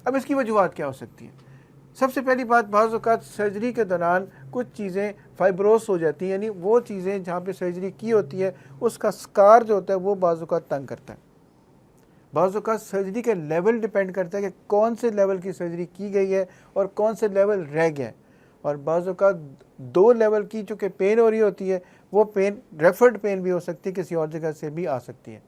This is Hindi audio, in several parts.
अब इसकी वजूहत क्या हो सकती हैं? सबसे पहली बात, बाज़ औक़ात सर्जरी के दौरान कुछ चीज़ें फाइब्रोस हो जाती हैं, यानी वो चीज़ें जहाँ पे सर्जरी की होती है उसका स्कार जो होता है वो बाज़ औक़ात तंग करता है। बाज़ औक़ात सर्जरी का लेवल डिपेंड करता है कि कौन से लेवल की सर्जरी की गई है और कौन से लेवल रह गया है। और बाज़ औक़ात 2 लेवल की चूँकि पेन हो रही होती है, वो पेन रेफर्ड पेन भी हो सकती है, किसी और जगह से भी आ सकती है।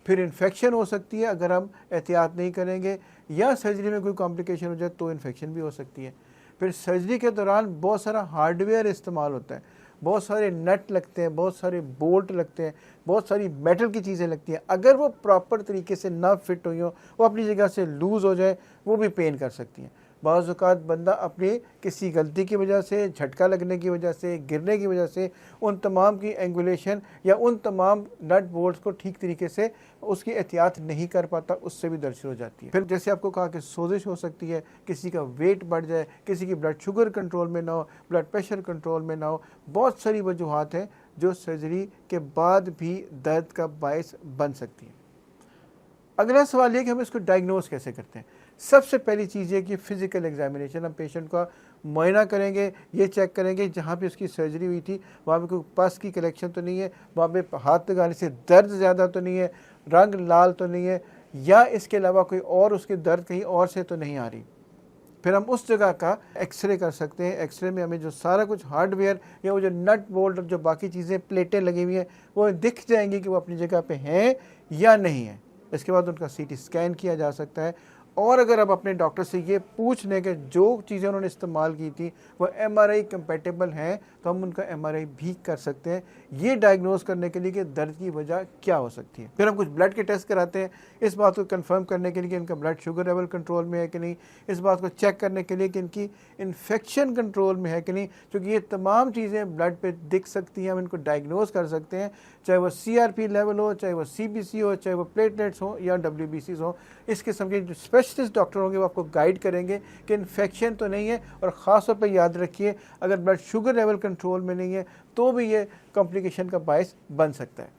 फिर इन्फेक्शन हो सकती है अगर हम एहतियात नहीं करेंगे, या सर्जरी में कोई कॉम्प्लिकेशन हो जाए तो इन्फेक्शन भी हो सकती है। फिर सर्जरी के दौरान बहुत सारा हार्डवेयर इस्तेमाल होता है, बहुत सारे नट लगते हैं, बहुत सारे बोल्ट लगते हैं, बहुत सारी मेटल की चीज़ें लगती हैं। अगर वो प्रॉपर तरीके से ना फिट हुई हो, वो अपनी जगह से लूज़ हो जाए, वो भी पेन कर सकती हैं। बाज़ औक़ात बंदा अपनी किसी गलती की वजह से, झटका लगने की वजह से, गिरने की वजह से उन तमाम की एंगुलेशन या उन तमाम नट बोल्ट्स को ठीक तरीके से उसकी एहतियात नहीं कर पाता, उससे भी दर्द शुरू हो जाती है। फिर जैसे आपको कहा कि सोजिश हो सकती है, किसी का वेट बढ़ जाए, किसी की ब्लड शुगर कंट्रोल में ना हो, ब्लड प्रेशर कंट्रोल में ना हो, बहुत सारी वजूहत हैं जो सर्जरी के बाद भी दर्द का बायस बन सकती है। अगला सवाल ये कि हम इसको डायग्नोज कैसे करते हैं। सबसे पहली चीज़ है कि फ़िज़िकल एग्जामिनेशन, हम पेशेंट का मुआयना करेंगे, ये चेक करेंगे जहाँ पे उसकी सर्जरी हुई थी वहाँ पे कोई पस की कलेक्शन तो नहीं है, वहाँ पे हाथ लगाने से दर्द ज़्यादा तो नहीं है, रंग लाल तो नहीं है, या इसके अलावा कोई और उसके दर्द कहीं और से तो नहीं आ रही। फिर हम उस जगह का एक्सरे कर सकते हैं। एक्सरे में हमें जो सारा कुछ हार्डवेयर या वो जो नट बोल्ट और जो बाकी चीज़ें प्लेटें लगी हुई हैं वो दिख जाएंगी कि वो अपनी जगह पे हैं या नहीं है। इसके बाद उनका सीटी स्कैन किया जा सकता है। और अगर आप अपने डॉक्टर से ये पूछ लें कि जो चीज़ें उन्होंने इस्तेमाल की थी वो एमआरआई कंपेटेबल हैं तो हम उनका एमआरआई भी कर सकते हैं, ये डायग्नोज करने के लिए कि दर्द की वजह क्या हो सकती है। फिर हम कुछ ब्लड के टेस्ट कराते हैं इस बात को कंफर्म करने के लिए कि इनका ब्लड शुगर लेवल कंट्रोल में है कि नहीं, इस बात को चेक करने के लिए कि इनकी इन्फेक्शन कंट्रोल में है कि नहीं, क्योंकि ये तमाम चीज़ें ब्लड पे दिख सकती हैं, हम इनको डायग्नोज कर सकते हैं, चाहे वो CRP लेवल हो, चाहे वो CBC हो, चाहे वो प्लेटलेट्स हो या WBCs हो। इस किस्म के जो स्पेशलिस्ट डॉक्टर होंगे वो आपको गाइड करेंगे कि इन्फेक्शन तो नहीं है। और ख़ास तौर पर याद रखिए अगर ब्लड शुगर लेवल कंट्रोल में नहीं है तो भी ये कॉम्प्लिकेशन का बायस बन सकता है।